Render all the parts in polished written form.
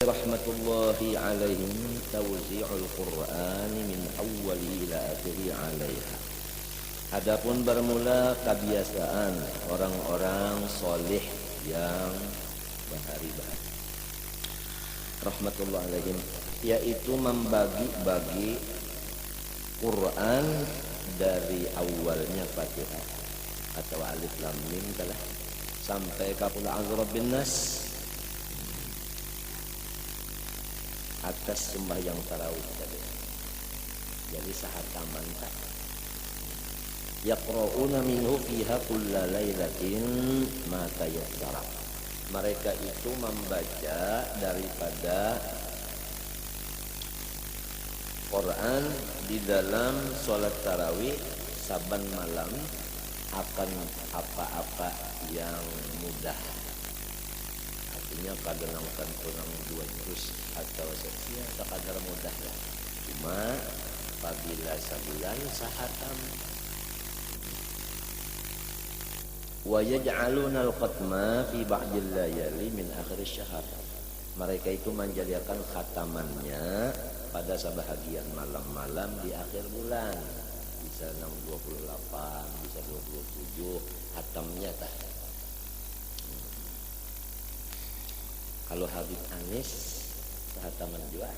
rahmatullahi alaihim tawzi'ul Qur'an min awwali ila akhiri alaiha. Adapun bermula kebiasaan orang-orang soleh yang bahari-bahari rahmatullah alaihim, yaitu membagi-bagi Quran dari awalnya Fatihah atau alif lam mim telah sampai qul a'udzu birabbin nas atas sembahyang tarawih tadi. Jadi sahataman tak yaqra'una minhu fiha kulla lailatin ma tayassara. Mereka itu membaca daripada Quran di dalam sholat tarawih saban malam akan apa-apa yang mudah. Artinya kadang kurang 2 juz atau sekian sekadar mudah lah. Cuma apabila sebulan sahatam wa yaj'aluna al-khatma fi ba'dil layali min akhir syahr. Mereka itu menjadikan khatamannya pada sebahagian malam-malam di akhir bulan, bisa 28, bisa 27 khatamnya tah. Kalau Habib Anis khataman juga,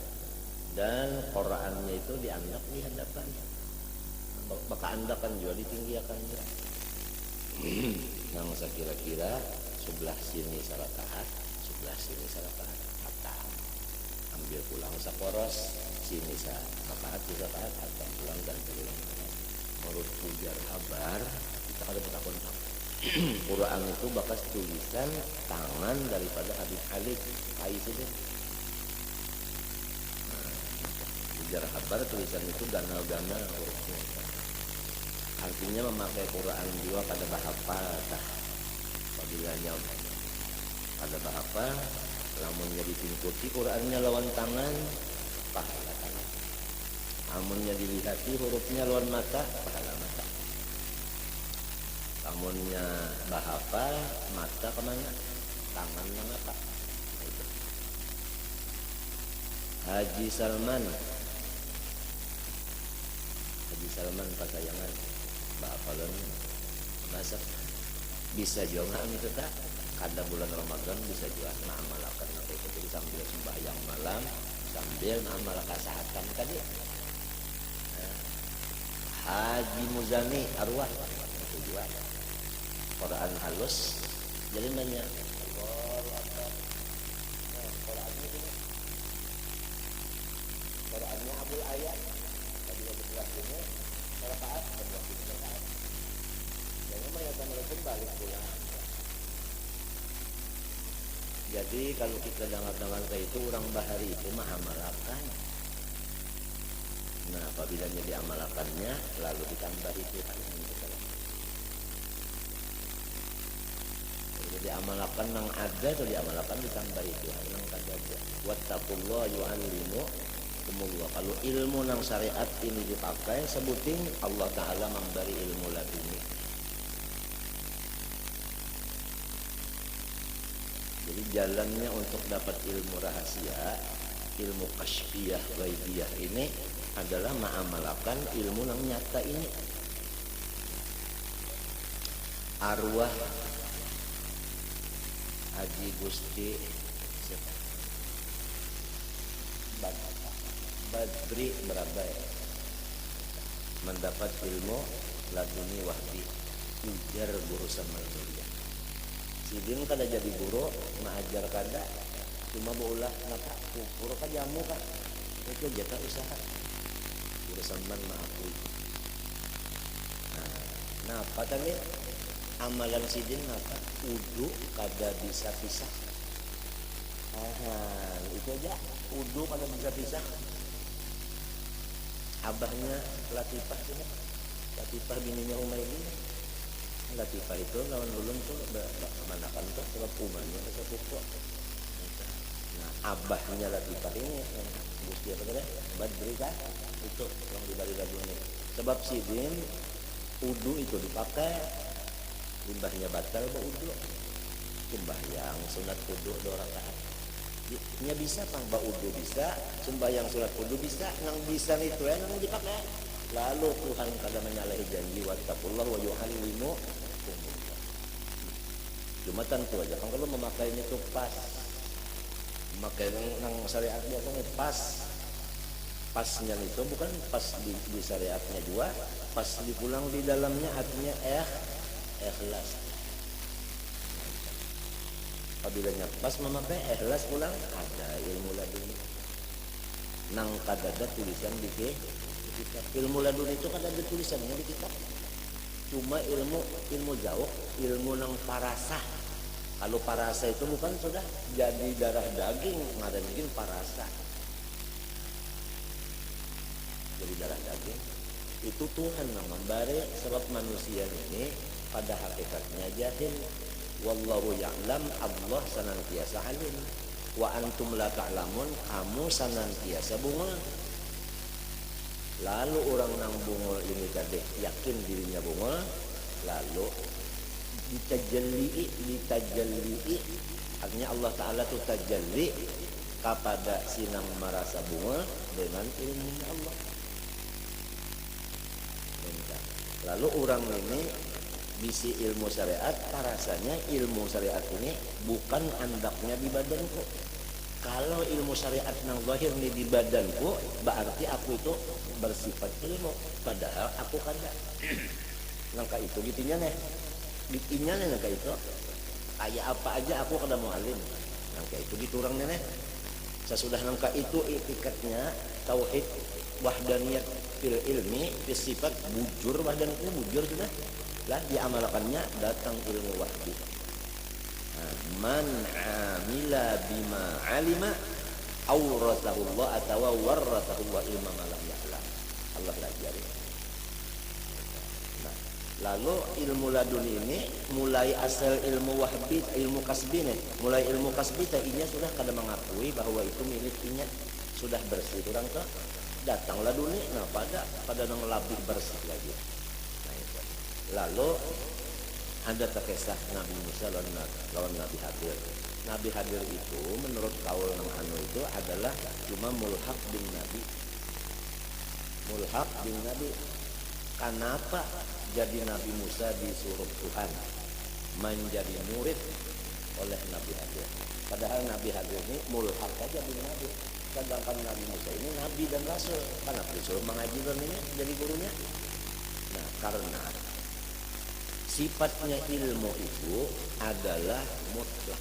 dan Qurannya itu diandak di hadapan, maka andakan juga ditinggiakan juga. Yang sekira-kira sebelah sini sarakaat, sebelah sini sarakaat, hatam. Ambil pulang saporos, sini sarakaat, hatam, pulang dan pulang. Menurut ujar habar, kita ada bertakon Quran itu bekas tulisan tangan daripada Habib Khalid Faiz itu. Ujar habar tulisan itu ganal-ganal hurufnya. Artinya memakai Quran juga pada bahapa tah. Apabila pada bahapa, lamunnya ditingkuti Qurannya lawan tangan, pahala tangan. Lamunnya dilihati hurufnya lawan mata, pahala mata. Lamunnya bahapa, mata kemana? Tangan mengapa? Haji Salman pasayangan bahapalan masak bisa juga itu tak kada bulan Ramadan bisa juga ngamalakan itu. Jadi sambil sembahyang malam sambil ngamalkan kesehatan tadi. Haji Muzani arwah itu juga Quran halus jadi nanya Qurannya Abul Ayat tadi sebelah sini rakaat sebelah sini rakaat. Jadi mereka balik pulang. Jadi kalau kita dengar-dengar kayak itu orang bahari itu mah amalakan. Nah apabila diamalakannya lalu ditambah itu diamalkan yang ada atau diamalkan ditambah itu yang kada ada. Wattaqullaha yu'allimukumullah. Kalau ilmu nang syariat ini dipakai sebutin Allah Ta'ala memberi ilmu laduni. Jadi jalannya untuk dapat ilmu rahasia, ilmu kasyfiyah ghaibiyah ini adalah mengamalkan ilmu yang nyata ini. Arwah Haji Gusti Badri Berabai mendapat ilmu laduni wahdi ujar guru sama mulia. Sidin kada jadi guru mengajar kada cuma baulah napa pura ka jamu kan itu jata usaha guru samban maafui. Nah apa tadi amalan sidin apa wudu kada bisa pisah. Itu aja wudu kada bisa pisah. Abahnya Latifah ini, Latifah bininya Umayyin. Latifah itu lawan ulun tuh manakan tuh sebab umahnya sepupu. Nah abahnya Latifah ini yang Gusti apa tadi Badri kan itu yang dibalik lagu ini. Sebab sidin wudu itu dipakai limbahnya batal berwudu. Sembahyang sunat wudu 2 rakaat. nya bisa pang baudu bisa, sembahyang surat kudu bisa, nang bisa itu ya nang dipakai. Lalu Tuhan kada menyalahi janji wattaqullah wa yu'allimu. Cuma tentu aja kan kalau memakainya itu pas, memakai nang syariat dia kan pas, pasnya itu bukan pas di syariatnya juga, pas dipulang di dalamnya artinya ikhlas. Apabila pas memakai ikhlas pulang ada ilmu laduni. Nang kadada tulisan di kitab. Ilmu laduni itu kadada tulisannya di kitab. Cuma ilmu jauh, ilmu nang parasa. Kalau parasa itu bukan sudah jadi darah daging, ada mungkin parasa. Jadi darah daging itu Tuhan yang memberi, sebab manusia ini pada hakikatnya jahil. Wallahu ya'lam, Allah senantiasa alim. Wa antum la ta'lamun, kamu senantiasa bungul. Lalu orang nang bungul ini tadi yakin dirinya bungul, lalu ditajalli, artinya Allah Ta'ala itu tajalli kepada sinang merasa bungul dengan ilmu Allah. Lalu orang ini bisi ilmu syariat, rasanya ilmu syariat ini bukan andaknya di badanku. Kalau ilmu syariat nang zahir nih di badanku, berarti aku itu bersifat ilmu, padahal aku kada. Nangka itu gitunya nih, nangka itu kayak apa aja aku kada mau alim. Nangka itu gitu orang nih. Sesudah nangka itu itikadnya tauhid wahdaniyat fil ilmi, fil sifat bujur, wahdaniyatnya bujur sudah. Lah diamalkannya datang ilmu wahdi. Man amila bima alima awrathahullah atau warathahullah ilma malam ya'lam. Allah ajari. Nah, lalu ilmu laduni ini mulai asal ilmu wahbi, ilmu kasbi nih. Mulai ilmu kasbi tadinya sudah kada mengakui bahwa itu miliknya, sudah bersih orang ke datang laduni. Nah pada nang lebih bersih lagi. Nah, itu. Lalu ada kisah Nabi Musa lawan Nabi Hadir. Nabi Hadir itu menurut kaul nang anu itu adalah cuma mulhaq bin Nabi. Mulhaq bin Nabi. Kenapa jadi Nabi Musa disuruh Tuhan menjadi murid oleh Nabi Hadir? Padahal Nabi Hadir ini mulhaq saja bin Nabi. Sedangkan Nabi Musa ini Nabi dan Rasul. Kenapa disuruh mengaji ini jadi gurunya? Nah, karena sifatnya ilmu itu adalah mutlak.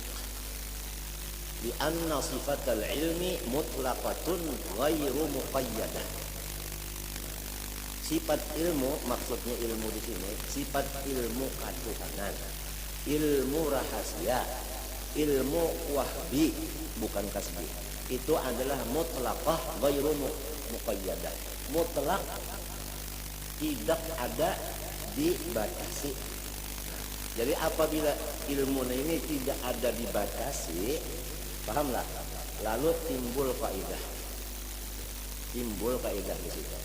Di anna sifatal ilmi mutlaqatun ghairu muqayyadah. Sifat ilmu, maksudnya ilmu di sini, sifat ilmu ketuhanan, ilmu rahasia, ilmu wahbi, bukan kasbi. Itu adalah mutlaqah ghairu muqayyadah. Mutlak tidak ada dibatasi. Jadi apabila ilmu ini tidak ada dibatasi, pahamlah? Lalu timbul kaidah. Timbul kaidah di situ.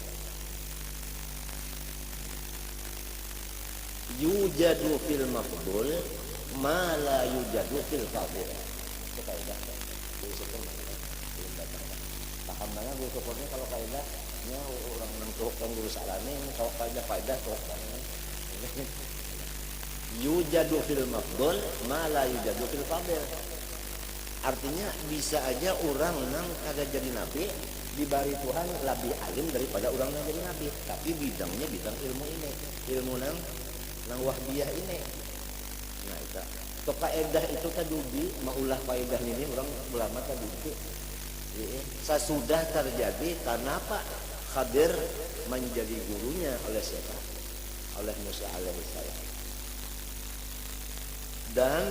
Yujadu fil mafdul ma la yujadu fil fadil. Itu kaidah. Di situ belum datang. Paham mana guru tokohnya kalau kaidahnya orang menentukan kan guru salami kalau kaidah tuh. Yujadu fil mafdul ma la yujadu fil fadil. Artinya bisa aja orang nang kagak jadi nabi dibari Tuhan lebih alim daripada orang yang jadi nabi, tapi bidangnya bidang ilmu ini, ilmu nang wahbiyah ini. Nah itu kaidah itu kadubi maulah kaidah ini orang ulama kadubi. Sesudah terjadi kenapa Khadir menjadi gurunya oleh siapa? Oleh Musa alaihissalam. Dan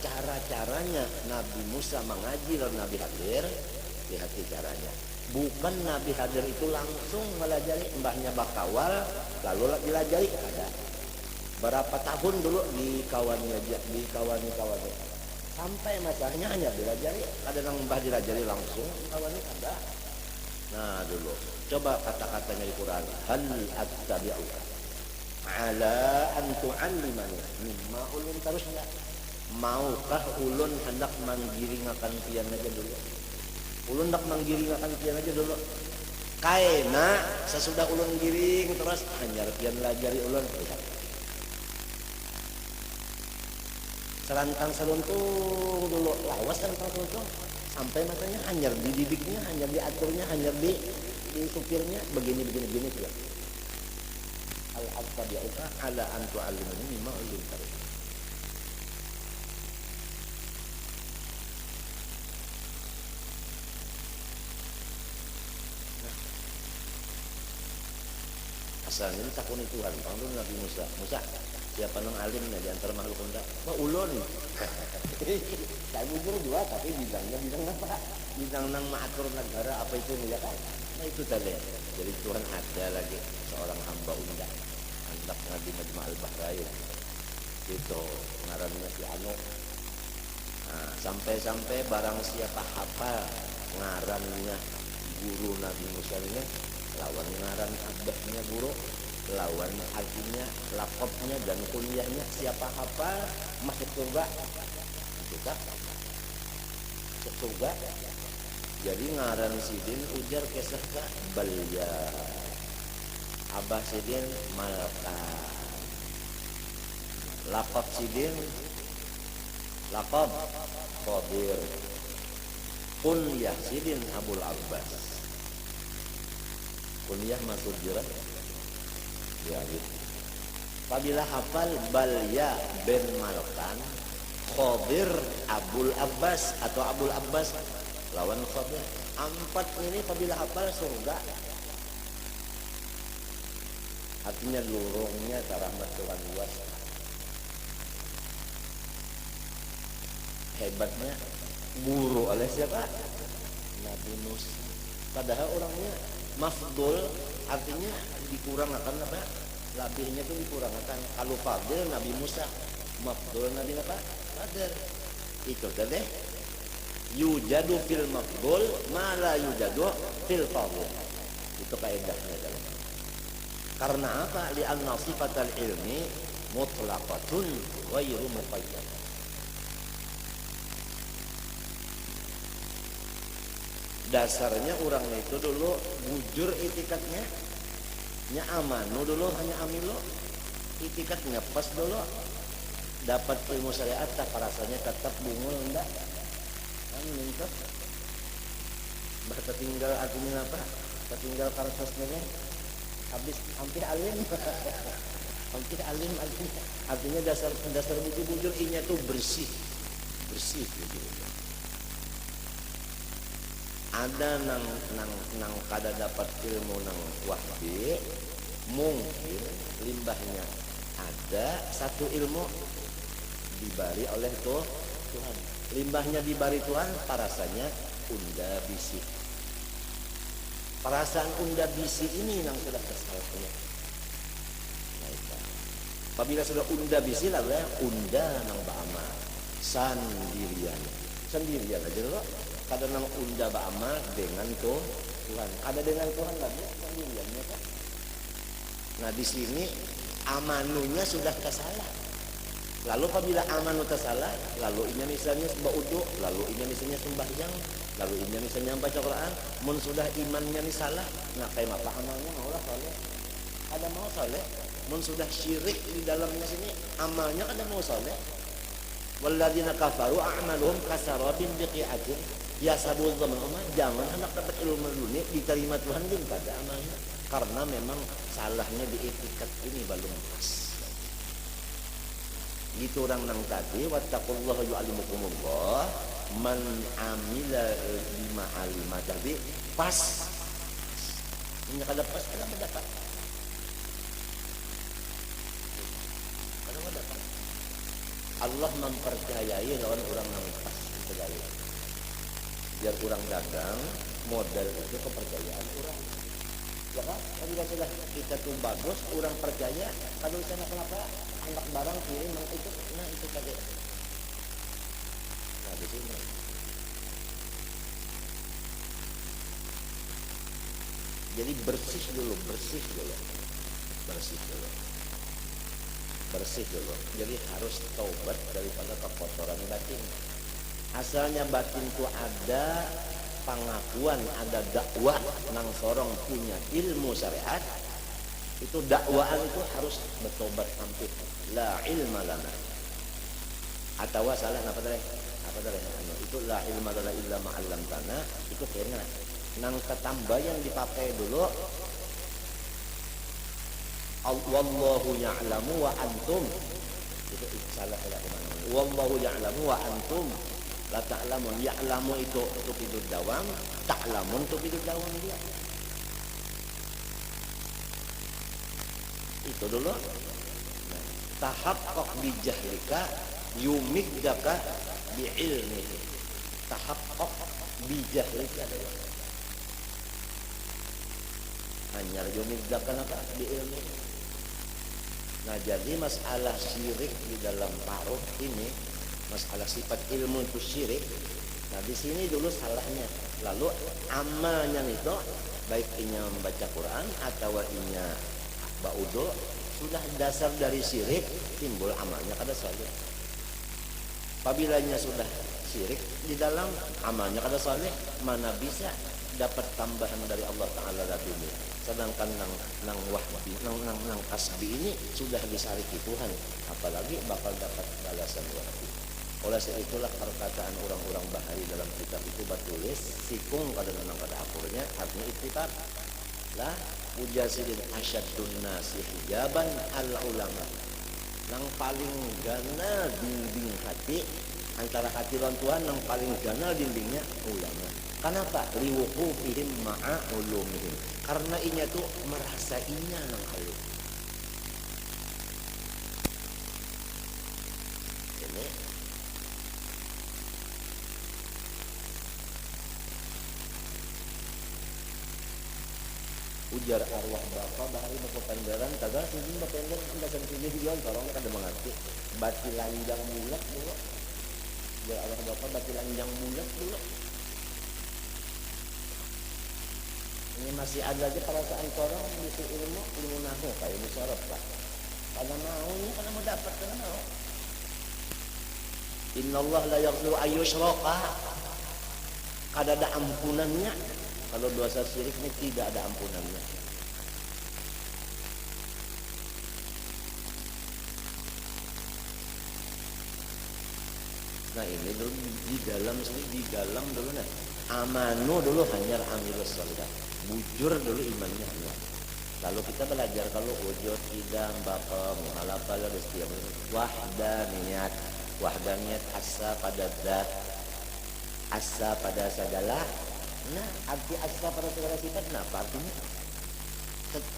cara-caranya Nabi Musa mengaji lawan Nabi Hadir, lihat caranya. Bukan Nabi Hadir itu langsung melajari, mbahnya bakawal lalu dilajari, ada. Berapa tahun dulu dikawani sampai masanya hanya dilajari, ada yang mbah dilajari langsung kawani ada. Nah dulu coba kata-katanya di Quran, hal attabi'uka ala an tu'allimani mimma ulim, terusnya maukah ulun hendak manggiringakan pian aja dulu. Ulun hendak manggiringakan pian aja dulu. Kaena sesudah ulun giring terus hanyar pian lajari ulun. Serantang seruntung dulu lawas serantang seruntung sampai matanya hanyar dididiknya, hanyar diaturnya, hanyar di supirnya begini juga. Al-Attabi'uka ala antu alimuni mimma ulimtaru. Asalnya ini takuni Tuhan. Panggil Nabi Musa. Musa, siapa nang alimnya di antara makhluk hendak? Wah, ulun. Saya bubur juga, tapi bidangnya bidang apa? Bidang nang maatur negara apa itu ya kan? Nah itu tadi. Jadi Tuhan ada lagi seorang hamba undang. Hendak ngadi Majma'ul Bahrain. Itu ngarannya si Anu. Nah, sampai-sampai barang siapa hafal ngarannya guru Nabi Musa ini, lawan ngaran abahnya guru, lawan artinya laptopnya dan kuliahnya siapa hafal masuk surga. Kita masuk surga. Jadi ngaran sidin ujar kesah balya. Abah sidin malaka. Laptop sidin laptop Qadir. Kunyah sidin Abul Abbas. Kunyah masuk jiran ya gitu. Apabila hafal Balya bin Malkan, Khadir Abul Abbas atau Abul Abbas lawan Khadir. Empat ini apabila hafal surga. Artinya lurungnya rahmat Tuhan luas. Hebatnya guru oleh siapa? Nabi Musa. Padahal orangnya mafdul, artinya dikurangkan apa? Labihnya itu dikurangkan. Kalau fadil Nabi Musa, mafdul Nabi apa? Fadil. Itu tadi. Yujadu fil mafdul, ma la yujadu fil fadil. Itu kaidahnya dalam. Karena apa? Li'anna sifatal ilmi mutlaqatun ghairu muqayyadah. Dasarnya orang itu dulu bujur itikatnya nya amanu dulu hanya amilo itikatnya pas dulu dapat ilmu syariat tak rasanya tetap bungul enggak kan minta tinggal artinya apa tertinggal karosnya habis hampir alim hampir alim artinya dasar bujur inya tuh bersih gitu. Ada nang kada dapat ilmu nang wahbi mungkin limbahnya ada satu ilmu dibari oleh Tuhan, limbahnya dibari Tuhan parasanya unda bisi, perasaan unda bisi ini yang sudah kesalahnya. Apabila sudah unda bisi lalu ya unda nang ba'ama sendirian aja loh. Kadang nang unda ba'ama dengan Tuhan. Ada dengan Tuhan lagi sendiriannya kan. Nah di sini amanunya sudah kesalah. Lalu apabila amanu tersalah, lalu ini misalnya baudu, lalu ini misalnya sembahyang, lalu ini misalnya baca Quran, mun sudah imannya ni salah, nah kayak apa amalnya maulah saleh. Ada mau saleh, mun sudah syirik di dalamnya sini, amalnya ada mau saleh. Walladzina kafaru a'maluhum kasarabin biqi'atin ya sabul zaman jangan anak dapat ilmu dunia diterima Tuhan din pada amalnya karena memang salahnya di etikat ini belum pas. Itu orang nang tadi wattaqullaha yu'allimukumullah man amila bima alima jadi pas ini kada pas kada mendapat Allah mempercayai lawan orang nang pas percaya biar kurang dagang modal itu kepercayaan orang ya kan kalau sudah kita tuh bagus orang percaya kalau sana kenapa anak barang kirim mang itu nah itu tadi nah di sini jadi bersih dulu bersih dulu. Jadi harus taubat daripada kekotoran batin. Asalnya batin itu ada pengakuan, ada dakwah nang sorong punya ilmu syariat. Itu dakwaan itu harus bertobat hampir la ilma lana. Atau salah apa tadi? Apa tadi? Itu la ilma lana illa ma 'allamtana, itu kena. Nang ketambah yang dipakai dulu wallahu ya'lamu wa antum. Itu salah kemana? Wallahu ya'lamu wa antum la ta'lamun. Ya'lamu itu untuk hidup dawam, ta'lamun untuk hidup dawam dia. Itu dulu. Nah, tahaqqaq bi jahlika yumiddaka bi ilmihi. Tahaqqaq bi jahlika. Hanya yumiddaka apa? Bi ilmihi. Nah, jadi masalah syirik di dalam ta'aruf ini, masalah sifat ilmu itu syirik. Nah, di sini dulu salahnya. Lalu amalnya itu baik inya membaca Quran atau inya ba'udu, sudah dasar dari syirik, timbul amalnya kada saleh. Apabila sudah syirik di dalam amalnya kada saleh, mana bisa dapat tambahan dari Allah Ta'ala dunia. Sedangkan nang wahbi, nang kasbi ini sudah disariki Tuhan, apalagi bakal dapat balasan wahbi. Oleh sebab itulah perkataan orang-orang bahari dalam kitab itu batulis sikung kada nang kada akurnya, artinya ittifaq lah mujasidin asyaddun nasi hijaban al ulama. Nang paling ganal bimbing hati antara hati lan Tuhan, nang paling ganal bimbingnya ulama. Kenapa? Liwuqufihim ma'a ulumihim. Karena inya tuh merasa inya nang alum. Ini ujar arwah bapa bahari bapa penderan kagak sini bapa penderan andasan sini dion tolong kada mengerti bati lanjang bulat dulu. Ujar arwah bapa bati lanjang bulat dulu. Ini masih ada aja perasaan korang bisa ilmu nahu kayak musyarat lah. Kalau mau ini kalau mau dapat kalau mau. Innallah la yaghfiru ayyushraka. Kada ada ampunannya. Kalau dosa syirik ini tidak ada ampunannya. Nah ini dulu di dalam dulu nah. Amanu dulu hanya amilus sholihat. Bujur dulu imannya hanya. Lalu kita belajar kalau wujud tidak bakal muhalafah dan setiap wahdaniyat asa pada zat, asa pada segala. Nah arti asa pada segala sifat apa artinya?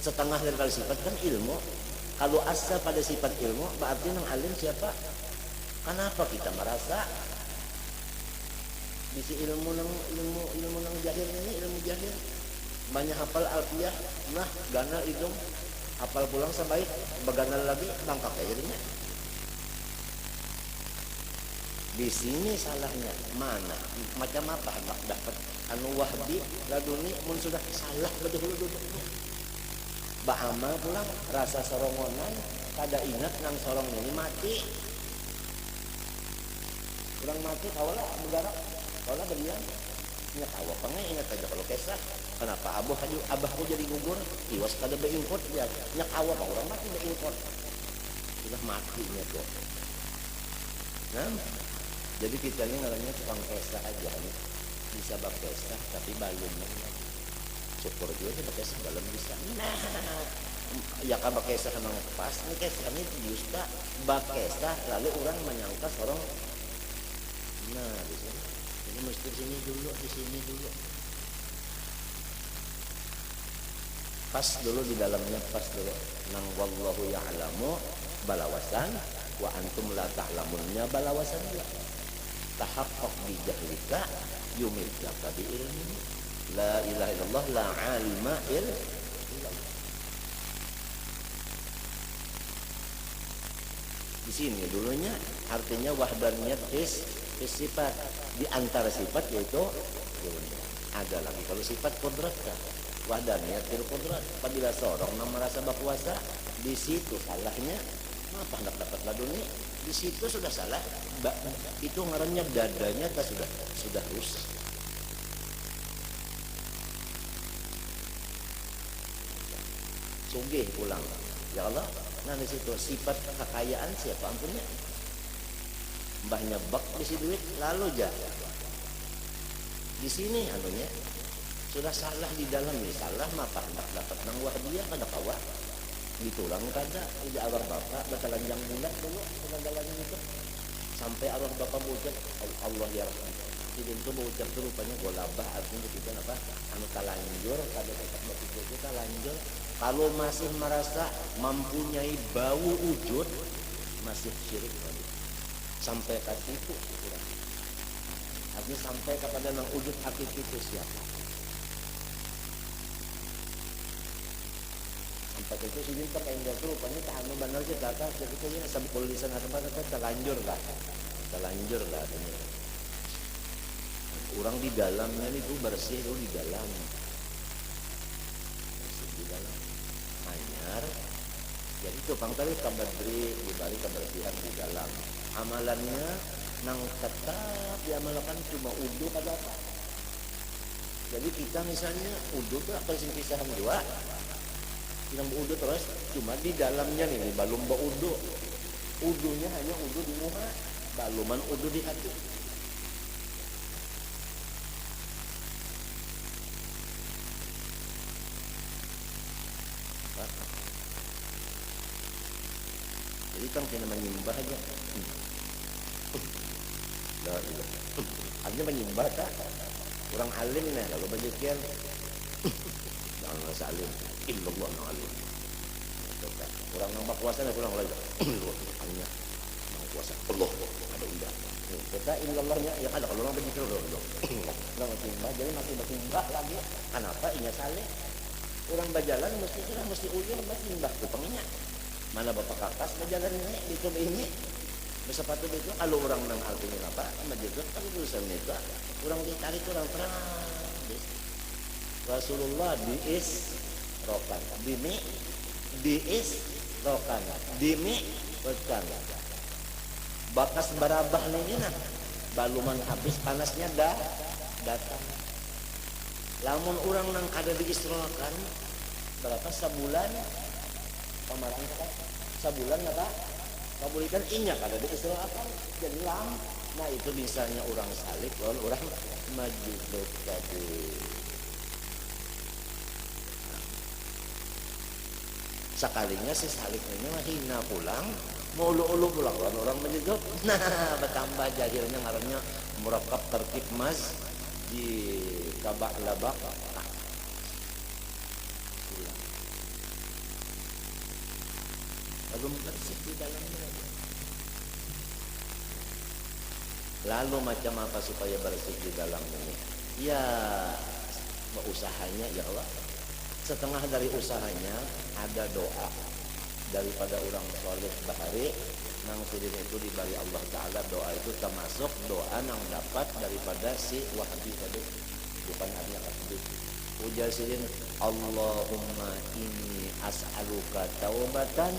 Setengah dari sifat kan ilmu. Kalau asa pada sifat ilmu berarti nang alim siapa? Kenapa kita merasa bisi ilmu nang jahil ini ilmu jahil banyak hafal alfiyah nah ganal hidung hafal pulang sebaik beganal lagi bangkak jadinya. Di sini salahnya mana macam apa dapat anu wahbi laduni mun sudah salah betul duduk ba'amal pulang rasa sorongonan kada ingat nang sorong ini mati kurang mati kawalah bergerak kawalah berdiam ingat awak pengen ingat aja kalau kesah kenapa abahku jadi gugur iwas kada beimport dia nyak awak orang mati beimport sudah matinya tuh. Nah jadi kita ini ngalanya tukang kesah aja nih bisa bakesah tapi balum syukur juga sih bakesah balum bisa nah ya kan bakesah emang pas ini kesah ini justa bakesah lalu orang menyangka sorong nah di sini ini mesti sini dulu di sini dulu pas dulu di dalamnya pas dulu nang wallahu ya'lamu balawasan wa antum la ta'lamunnya balawasan dia tahaqqaq bi jahlika yumidaka bi ilmi la ilaha illallah la alima illallah. Di sini dulunya artinya wahdaniyat sifat di antara sifat yaitu ada lagi kalau sifat kodrat kan wahdaniyat fil kodrat apabila seorang merasa berkuasa di situ salahnya Apa hendak dapat laduni? Di situ sudah salah. Itu ngarannya dadanya sudah rusak. Sugih pulang. Ya Allah, nah di situ sifat kekayaan siapa ampunnya? Mbahnya bak bisi duit lalu aja. Di sini anunya sudah salah di dalam ini salah maka hendak dapat nang wah dia kada kawa ditulang kada tidak arwah bapak batalanjang bulat dulu dalam itu sampai arwah bapak bocor Allah ya tidak itu bocor itu rupanya golabah artinya begitu apa anu talanjur kada tetap berpikir kita lanjur kalau masih merasa mempunyai bau wujud masih syirik sampai ke situ artinya sampai kepada nang wujud hakiki itu siapa sampai itu sih kita kayak enggak tuh rupanya tahan benar aja kakak jadi kayaknya sampai lisan apa kata terlanjur lah artinya orang di dalamnya itu bersih itu di dalam anyar jadi itu pangkali kabadri dibalik kebersihan di dalam amalannya nang tetap diamalkan cuma udu kada apa jadi kita misalnya udu tuh apa sih pisahan dua kita udu terus cuma di dalamnya nih balum udu udunya hanya udu di muka baluman udu di hati jadi kan kena menyembah aja artinya menyembah tak orang alim nih kalau berjikir jangan rasa alim illallah na alim orang nampak kuasa nih kurang lagi hanya nampak kuasa Allah ada udah kita illallahnya yang ada kalau orang berjikir Allah menyembah jadi masih menyembah lagi kenapa inya saleh orang berjalan mesti ulur menyembah tu penginya mana bapak kakas berjalan ini itu ini bersepatu itu kalau orang nang artinya apa majegot kan urusan itu orang ditarik orang terang Rasulullah diis rokan diis rokan dimi rokan bakas barabah nih nah baluman habis panasnya datang lamun orang nang ada di isrokan berapa sebulan pamaran sebulan apa kabulikan inyak ada di istilah apa jadi lam nah itu misalnya orang salik lalu orang maju tadi sekalinya si saliknya hina pulang mau ulu pulang orang menyedot nah bertambah jahilnya ngarannya murakab tertib mas di kabak labak lalu bersih di dalamnya lalu macam apa supaya bersih di dalamnya ya usahanya ya Allah setengah dari usahanya ada doa daripada orang soleh bahari nang sidin itu dibari Allah Ta'ala doa itu termasuk doa nang dapat daripada si wahabi tadi bukan hanya kasih ujar sidin Allahumma inni as'aluka taubatan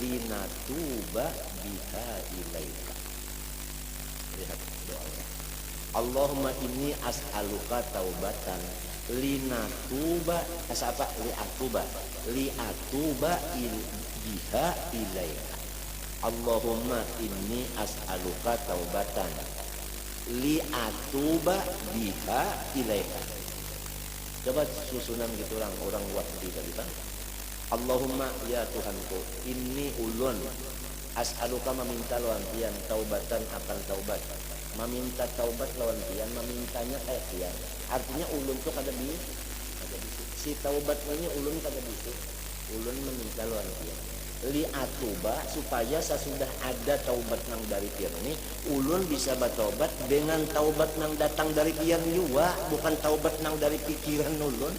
linatuba biha ilaika lihat doanya Allahumma inni as'aluka taubatan linatuba apa liatuba biha ilaika Allahumma inni as'aluka taubatan liatuba biha ilaika. Coba susunan gitu orang wahdi tadi kan. Allahumma ya Tuhanku, inni ulun as'aluka meminta lawan tian taubatan akan taubat. Meminta taubat lawan tian, memintanya kayak tian. Artinya ulun tuh kada bisa. Si taubatnya ulun kada bisa. Ulun meminta lawan tian. Li atuba supaya sesudah ada taubat nang dari tian ini ulun bisa bertobat dengan taubat nang datang dari tian juga, bukan taubat nang dari pikiran ulun.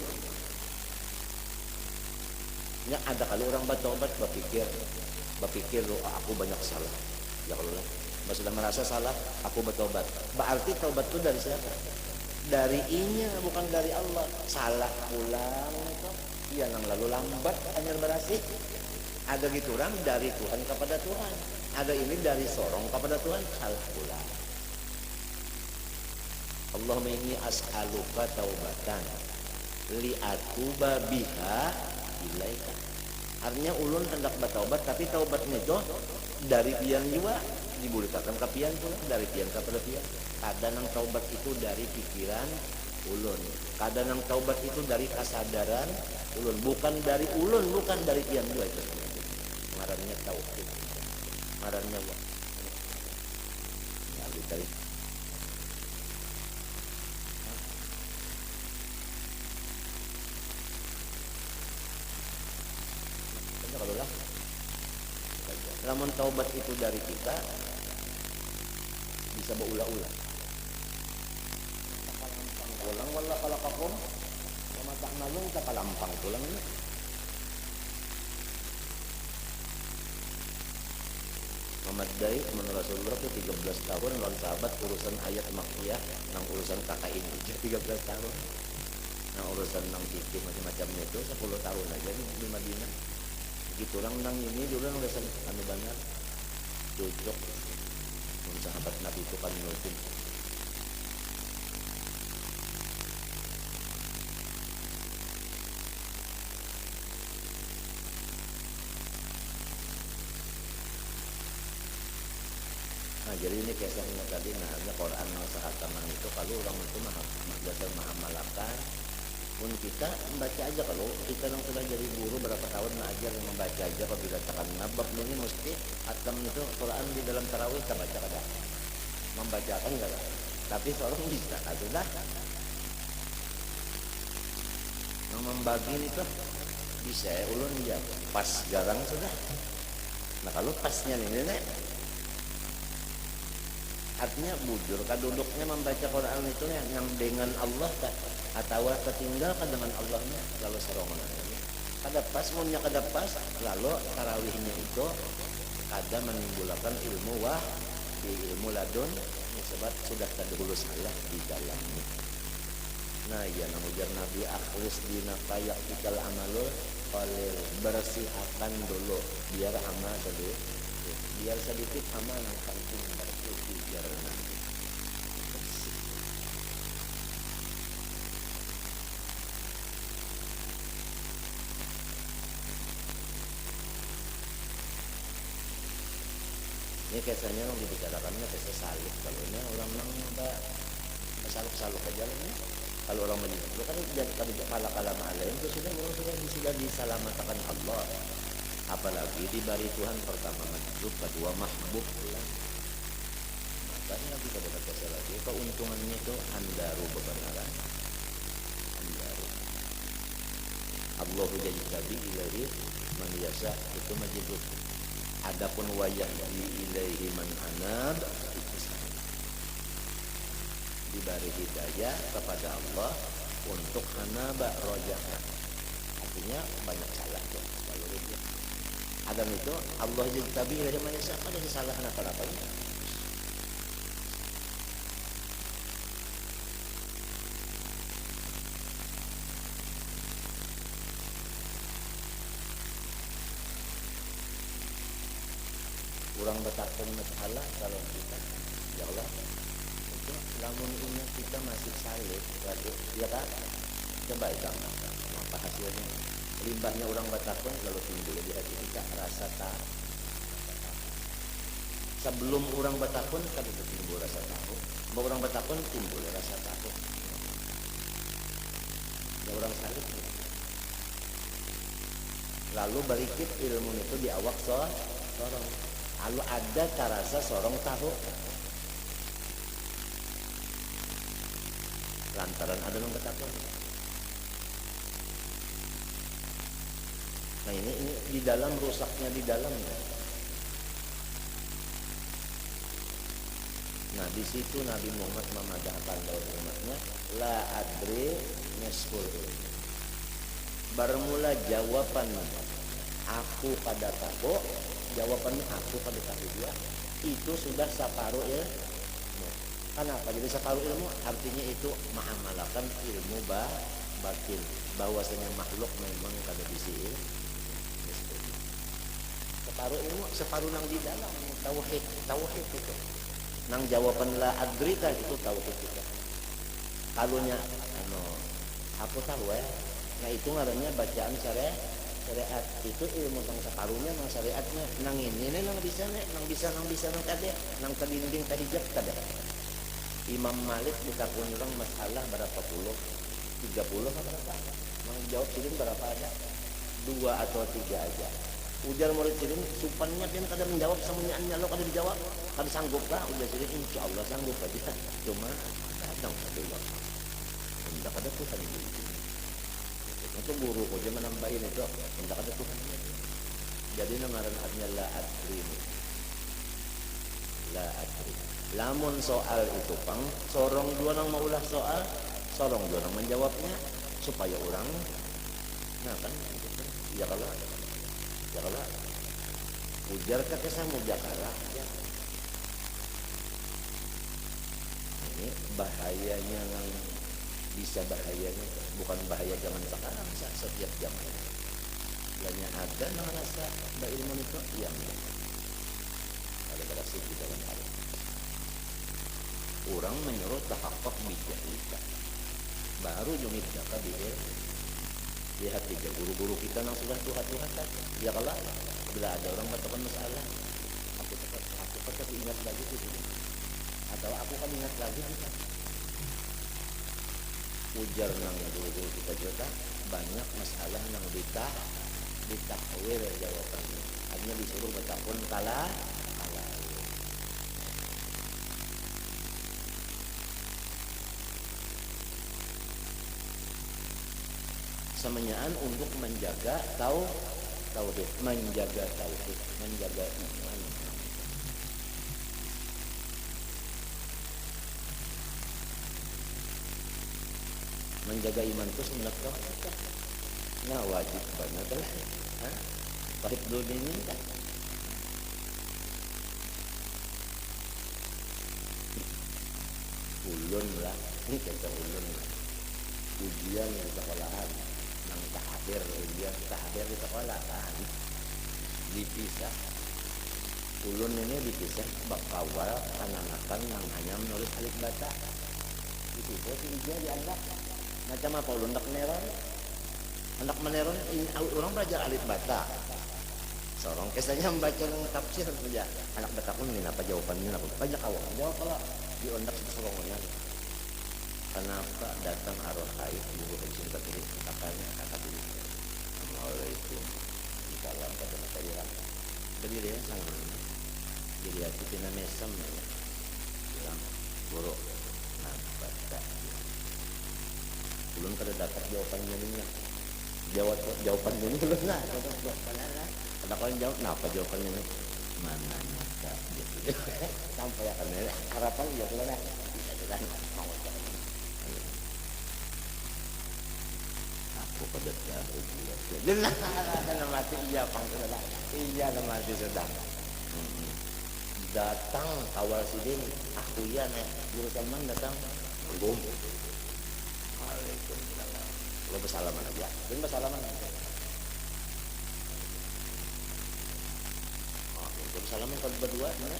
Ya ada kali orang bertobat berpikir aku banyak salah. Ya kalau sudah merasa salah aku bertobat. Berarti taubat itu dari siapa? Dari inya bukan dari Allah. Salah pulang itu ya nang lalu lambat hanya berasih. Ada gitu orang dari Tuhan kepada Tuhan, ada ini dari sorong kepada Tuhan, salah pula. Allahumma inni as'aluka taubatan li'atuba biha ilaika. Artinya ulun hendak bertaubat, tapi taubatnya itu dari pian juga dibulikakan ke pian pula, dari pian kepada pian. Kadang taubat itu dari pikiran ulun, kadang taubat itu dari kesadaran ulun, bukan dari ulun, bukan dari pian juga. Itu ngarannya tauhid, ngarannya Allah. Ya, ditarik. Kalau lah, lamun taubat itu dari kita bisa berulang-ulang. Takalampang pulang wala kalakakom, mamatah nalung takalampang pulang ini. Muhammad Dai menurut Rasulullah itu 13 tahun lawan sahabat urusan ayat makkiyah nang urusan kakak ini 13 tahun. Nah urusan nang fikih macam-macamnya itu 10 tahun aja di Madinah. Gitu orang nang ini dulu orang udah anu banget cocok sahabat Nabi itu kan nutin. Nah jadi ini kisahnya tadi, nah Quran sehataman itu kalau orang itu biasa mengamalkan pun kita membaca aja. Kalau kita yang sudah jadi guru berapa tahun mengajar membaca aja, apabila tekan nabab ini mesti atam itu Quran di dalam tarawih kita baca kada membacakan kada, tapi seorang bisa sudah membagi itu bisa ulun ya pas garang sudah. Nah kalau pasnya ini nih artinya bujur kaduduknya membaca Quran itu yang dengan Allah atau ketinggalkan dengan Allahnya lalu serongan kada pas munnya kada pas lalu tarawihnya itu kada menimbulkan ilmu di ilmu ladun sebab sudah terdahulu salah di dalamnya. Nah ya namujar Nabi akhlis dina kayak ikal amalul qalil, bersihkan dulu biar amal sedikit, biar sedikit amal yang penting bersih biar nanti bersih. Ini kisahnya yang dibicarakannya kisah salib. Kalau ini orang udah saluk-saluk aja lah. Kalau orang menjadi itu kan jadi kala-kala ma'alain itu sudah diselamatkan Allah. Apalagi diberi Tuhan pertama majub, kedua mahbub pulang. Makanya kita berkata lagi keuntungannya itu andaru bebenaran. Andaru. Allahu jadidabi ilahi man yasa itu majibut. Adapun wayah di ilaihi man anab itu sama. Diberi hidayah kepada Allah untuk anaba rojaah. Artinya banyak salah tuh kalau itu. Adam itu Allah jadidabi ilahi man yasa, ada kesalahan apa-apanya. Kurang bertakwa masalah kalau kita ya Allah itu lamun ingat kita masih salib lagi ya kan, coba itu apa hasilnya limbahnya orang bertakwa lalu timbul di hati kita rasa takut. Sebelum orang bertakwa kan itu timbul rasa takut, bahwa orang bertakwa timbul rasa takut ya orang salib lalu berikut ilmu itu di awak sorong. Lalu ada tarasa sorong tahu lantaran ada yang bertakwa. Nah ini di dalam rusaknya di dalamnya. Nah di situ Nabi Muhammad memadahkan dalam umatnya la adri neskul. Bermula jawaban aku pada tahu. Jawabannya aku pada tahu dia itu sudah separuh ilmu. Kenapa? Jadi separuh ilmu artinya itu mengamalkan ilmu batin bahwasanya makhluk memang kada bisa. separuh ilmu, separuh nang di dalam tauhid itu. Nang jawaban la adri itu tauhid itu. Kalunya aku tahu ya. Nah itu ngarannya bacaan syariat itu ilmu tentang separuhnya nang syariatnya nang ini nang bisa nang kade nang kedinding kahijab kade. Imam Malik ditakun orang masalah berapa puluh 30 atau berapa nang jawab silin berapa ada 2 atau 3 aja. Ujar murid silin supannya dia kada menjawab semuanya lo kada dijawab kada sanggup lah. Ujar silin insyaallah sanggup aja cuma kadang kedua hendak ada Tuhan itu guru ko dia menambahin itu hendak ada Tuhan jadi namaran artinya la adri lamun soal itu pang sorong dua nang maulah soal sorong dua nang menjawabnya supaya orang nah kan ya kalau ujar kata sama Jakarta ya. Ini bahayanya yang bisa bahayanya bukan bahaya zaman sekarang setiap zaman banyak ada yang rasa ilmu itu yang ada di dalam hal orang menyuruh tahakok bijahika baru jumit jaka di hati guru-guru kita yang sudah tuhan kan ya kalau bila ada orang bertekan masalah aku tetap ingat lagi gitu atau aku kan ingat lagi gitu ujar nang guru-guru kita juga banyak masalah yang ditakwil jawabannya hanya disuruh bertakun kalah semenyaan untuk menjaga tauhid menjaga iman menjaga iman itu sebenarnya nah wajib banget lah wajib dulu ini kan ulun lah ini kata ulun lah ujian di sekolahan nang ujian tahdir di sekolah kan dipisah ulun ini dipisah bakawal kananakan nang hanya menulis alif bata itu si ujian dianggap macam apa ulun hendak meneron orang belajar alif bata sorong kesanya membaca tafsir saja anak bata pun ini apa jawabannya apa banyak awal jawab kalau diundak sesorongnya kenapa datang arwah haid guru cinta dulu kata dulu Assalamualaikum di dalam kata saya jadi dia sangat jadi aku tina mesem bilang guru nah baca belum kada dapat jawabannya ini jawabannya ini belum nah ada kau yang jawab apa jawabannya ini mana nyata gitu sampai akan harapan ya belum lah bisa mau aku pada tahu dia dan mati iya panggilan iya mati sedang datang awal sidin aku iya nih guru Salman datang belum Waalaikumsalam lo bersalaman aja dan bersalaman aja bersalaman kalau berdua mana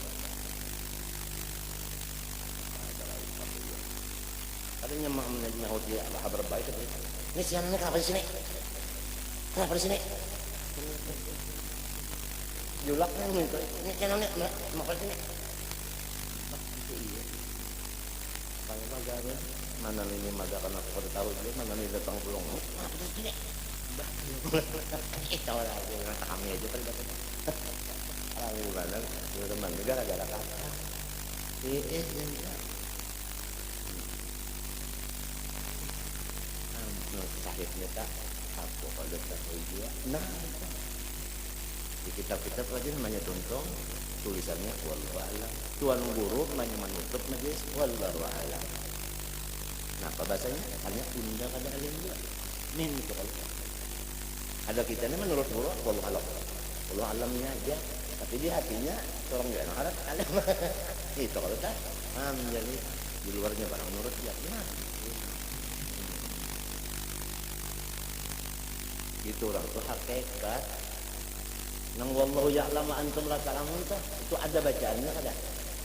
katanya nyaut dia kabar baik ini siannya kenapa di sini julaknya ini channelnya mau ke sini maganya mana ini maga karena aku pada tahu dia mana ini datang pulang di sini itu lah kami aja kan dapat gimana teman juga gara-gara kata sahibnya tak aku pada tahu dia nah di kitab-kitab aja namanya tuntong tulisannya wallahu a'lam tuan guru namanya menutup majlis wallahu a'lam nah apa bahasanya hanya indah kada alim juga min itu kalau ada kita ini menurut guru wallahu alamnya aja tapi di hatinya orang dia nak harap alim itu kalau tak jadi di luarnya barang menurut dia nah itu orang tuh hakikat Nang wallahu ya'lamu antum la ta'lamun itu ada bacaannya kada.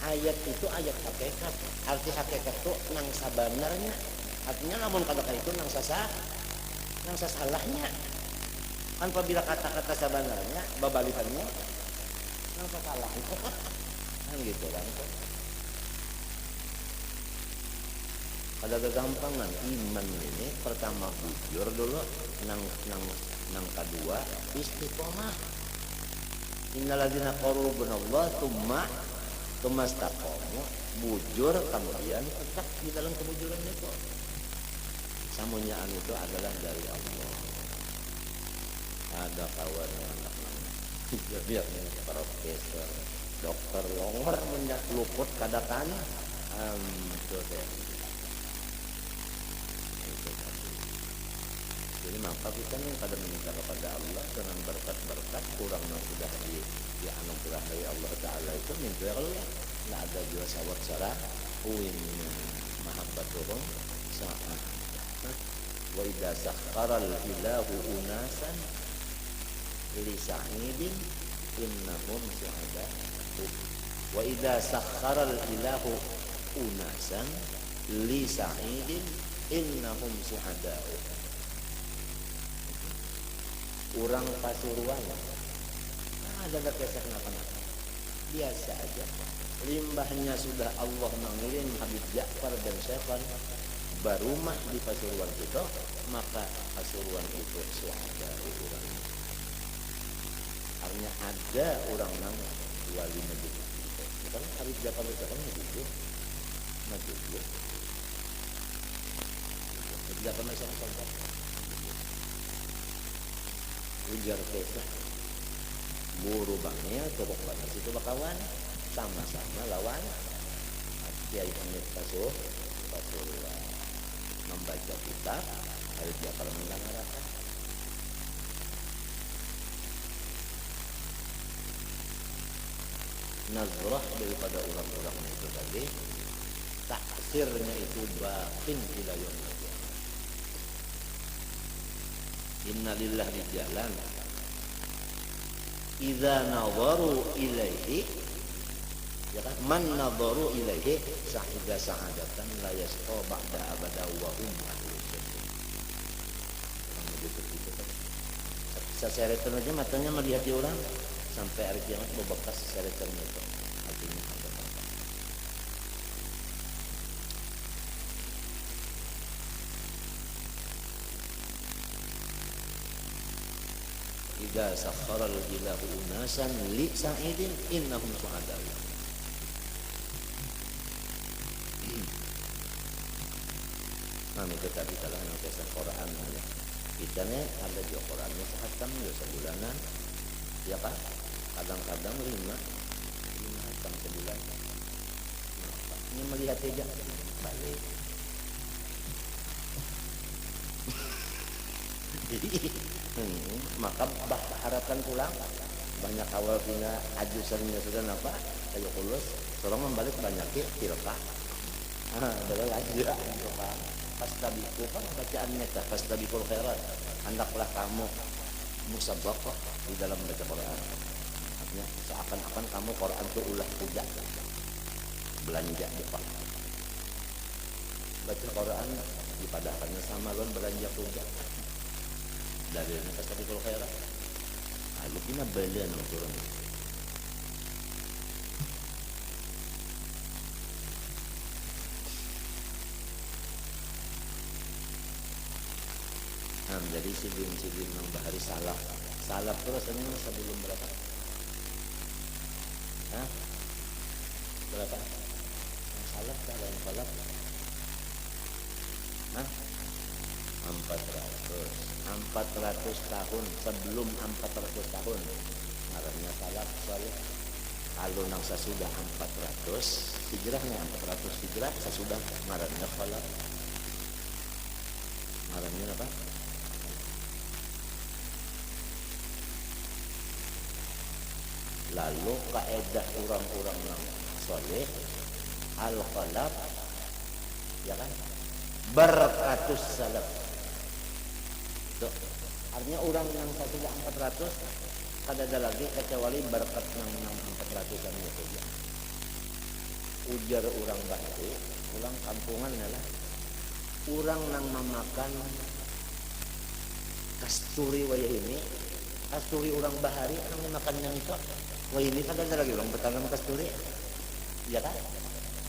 Ayat itu ayat hakikat. Arti hakikat itu nang sabanarnya. Artinya namun kata itu nang sasalahnya. Kan apabila kata-kata sabanarnya babalikannya nang sasalahnya. Kan gitu kan. Ada kegampangan iman ini pertama bujur dulu nang kedua istiqomah. Innalladzina qalu binallah tsumma istaqamu bujur kemudian tetap di dalam kebujuran itu. Samunyaan itu adalah dari Allah. Ada kawan anak biarnya profesor dokter longor menyak luput kadakan itu jadi maka kita nih pada meminta kepada Allah dengan berkat-berkat kurang yang sudah dianugerah dari Allah Ta'ala itu minta Allah nggak ada juga sawat sarah uin mahabbatuhum sa'ah wa idha sakharal ilahu unasan li sa'idin innahum syuhada wa idha sakharal ilahu unasan li sa'idin innahum syuhada. Orang Pasuruan ada kisah kenapa-napa biasa aja limbahnya sudah Allah mengirim Habib Ja'far dan Syafan barumah di Pasuruan itu maka Pasuruan itu suada orang artinya ada orang nang wali majid itu bukan Habib Ja'far dan Syafan majid Habib Ja'far dan Syafan ujar desa buru bangnya tokok banget situ bakawan sama-sama lawan Kiai Hamid Pasuruan membaca kitab harus dia kalau mendengarkan nazrah daripada orang-orang itu tadi taksirnya itu batin ila yaumil qiyamah. Innalillah di jalan idza nadharu ilaihi ya kan man nadharu ilaihi sahida sa'adatan la yasqa ba'da abada wa hum ahlus sunnah. Seseretan aja matanya melihat di orang sampai hari kiamat bebekas seseretannya itu artinya ada apa? Idza sakharal ilahu unasan li sa'idin innahum su'ada. Itu tadi kalau yang kisah Quran kita nih ada juga Qurannya sehatam ya sebulanan ya kan kadang-kadang lima hatam sebulan ini melihat aja balik maka harapan pulang banyak awal punya ajusannya sudah apa kayak kulus seorang membalik banyak tilka adalah lagi fastabiqu kan bacaannya ta fastabiqul khairat hendaklah kamu musabaqah di dalam baca Quran artinya seakan-akan kamu Quran itu ulah puja belanja depan baca Quran dipadakannya sama lawan belanja puja dalilnya fastabiqul khairat lalu kena bela nang turun jadi sebelum yang bahari salaf terus ini sebelum berapa? Hah? Berapa? Yang salaf kalau yang salaf? Hah? 400 tahun sebelum 400 tahun ngarannya salaf salih kalau nang sesudah 400 hijrahnya 400 hijrah sesudah ngarannya salaf ngarannya apa? Lalu kaedah orang-orang yang soleh al-khalaf ya kan berkatus salaf tuh artinya orang yang sudah 400 kada ada lagi kecuali berkat nang 400-an itu ya. Ujar orang bahari, ulang kampungan adalah orang nang memakan kasturi wayah ini, kasturi orang bahari nang memakan yang itu, wah ini kada ada lagi orang bertanam kasturi, ya kan?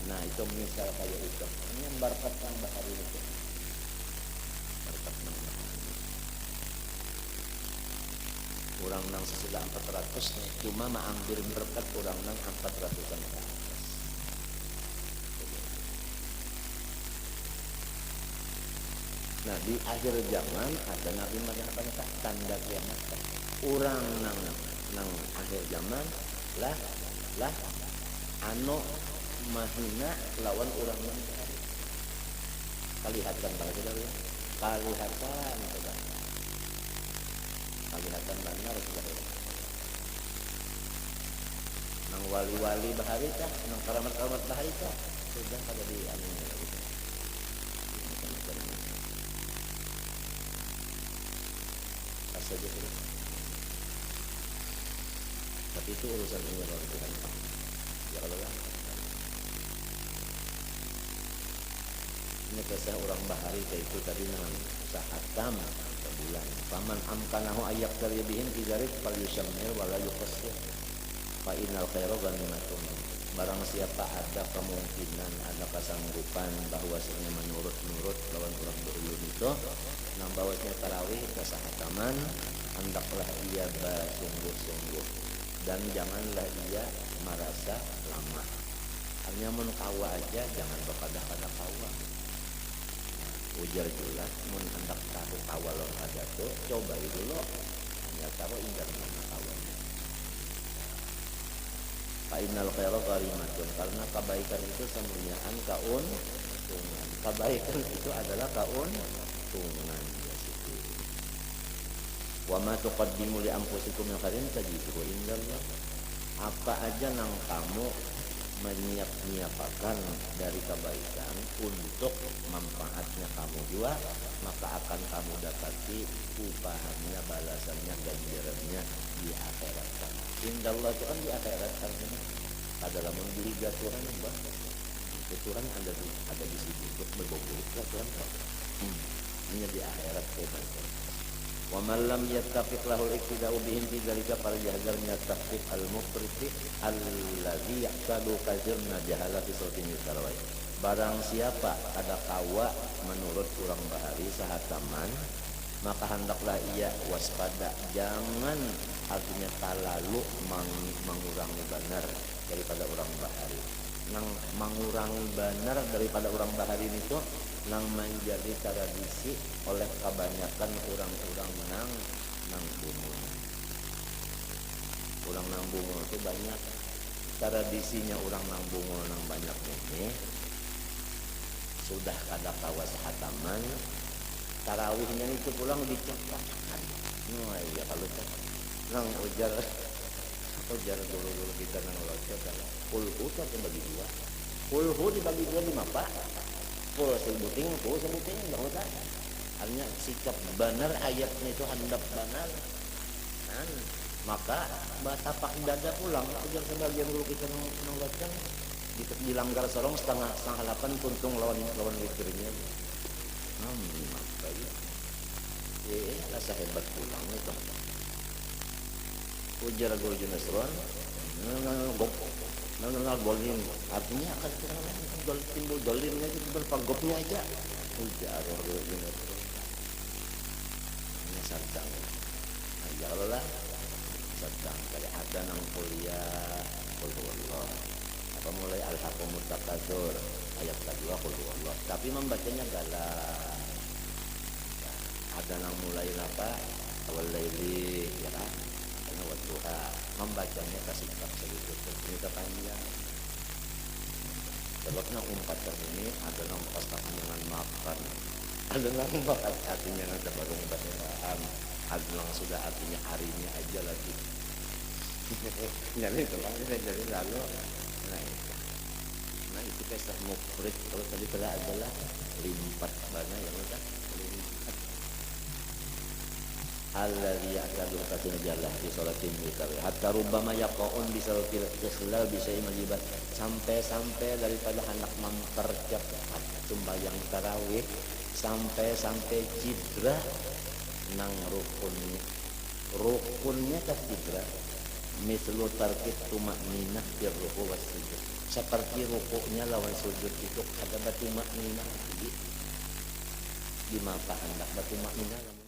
Nah itu misal kayak itu, ini yang berkat nang bahari itu, berkat nang bahari. Orang nang sesudah 400 cuma mengambil berkat orang nang 400-an ke atas. Nah di akhir zaman ada Nabi mengatakan tanda kiamat. Orang nang akhir zaman lah anu mahina lawan orang nang kalihatan kalau sudah kalihatan benar sudah nang wali-wali bahari kah nang keramat-keramat bahari kah sudah pada di anu gitu. Saja terus. Tapi itu urusan ini orang Tuhan. Ya kalau lah. Ini kisah orang bahari itu tadi nang sahatam sebulan. Faman amkanahu ayak terbihin kizarik fal yusammir wala yuqassir. Fa innal khairu ghanimatun. Barang siapa ada kemungkinan, ada kesanggupan bahwasanya menurut lawan orang berulun itu nang bawasnya tarawih kesahataman, hendaklah ia bersungguh-sungguh dan janganlah ia merasa lama. Hanya mun kawa aja jangan berkada-kada kawa. Ujar juga mun hendak tahu kawa lo ada tuh coba dulu hanya tahu ingat mana kawanya. Fainal khairu gharimatun, karena kebaikan itu semuliaan keuntungan. Kebaikan itu adalah keuntungan. Wa ma tuqaddimu li anfusikum min khairin tajiduhu indallah. Apa aja nang kamu menyiap-nyiapakan dari kebaikan untuk manfaatnya kamu juga, maka akan kamu dapati upahannya, balasannya, ganjarannya di akhirat. Indallah itu kan di akhirat artinya adalah membeli Tuhan bah. Tuhan ada di situ untuk berbohong lah Tuhan. Ini di akhirat Tuhan. Wa man lam yattafiq lahul iktida'u bihim fi dzalika falyahzar min at-tafriq al-mufriti alladhi yaqtadu kazirna jahala fi sultin tarawih. Barang siapa ada kawa menurut kurang bahari sahataman, maka hendaklah ia waspada, jangan artinya terlalu mengurangi benar daripada orang bahari. Nang mengurangi benar daripada orang bahari itu nang menjadi tradisi oleh kebanyakan orang-orang nang bungo. Orang nang bungo itu banyak tradisinya, orang nang bungo nang banyak ini sudah kada kawas hataman. Tarawihnya itu pulang dicepatkan. Nah iya kalau nang ujar dulu kita nang locot adalah kulhu itu dibagi dua. Kulhu dibagi dua di mapa. Kul sebuting enggak usah. Hanya sikap benar ayatnya itu handap benar. Maka batapak dada pulang. Ujar sebagian dulu kita nang locot dilanggar sorong setengah 8 puntung lawan witirnya. Maka ya rasa hebat pulang itu. Ujar guru Junasron golin artinya akan timbul dolimnya itu berpagopnya aja. Ujar guru Junasron ini sadang ya Allah sadang kali ada nang kuliah Allah apa mulai al-haqqumut takatsur ayat kedua Allah tapi membacanya galak. Ada nang mulai apa awal laili ya kan wadduha membacanya kasih sedikit cerita panjang. Sebabnya umpatan ini ada nang pasangan dengan makan, ada nang bakat artinya ada barung bahasaan, ada nang sudah artinya harinya aja lagi. Jadi tulang jadi lalu nah itu kisah mufrid. Kalau tadi pada adalah limpat mana yang udah limpat. alladzi ya'tadu katina jallah fi sholatin mutawi hatta rubbama yaqaun bi salatil ikhlal bi syai'in majibat, sampai daripada hendak mempercepat sembahyang tarawih sampai cedera nang rukunnya ke cedera mislu tarkit tumakninah fil ruku' was sujud, seperti rukuknya lawan sujud itu ada batu makninah di mata hendak batu makninah